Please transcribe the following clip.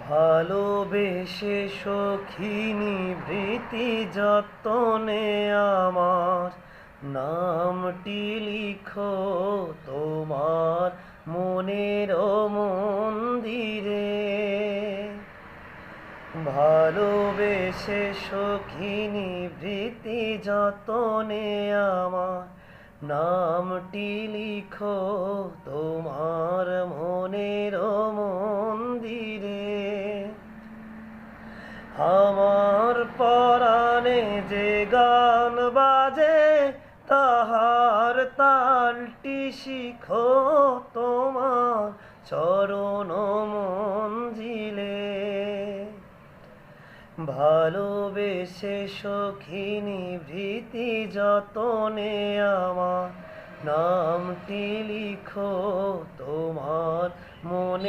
ভালোবেসে সখিনী ভৃতি যতনে আমার নামটি লিখো তোমার মনের মন্দিরে। ভালোবেসে সখিনী ভৃতি যতনে আমার নামটি লিখো তোমার মনের মন্দিরে। আমার পরাণে যে গান বাজে তাহার তালটি শিখো তোমার চরণ মঞ্জিলে। ভালোবেসে সখিনী ভৃতি যতনে আমার নামটি লিখো তোমার মনে।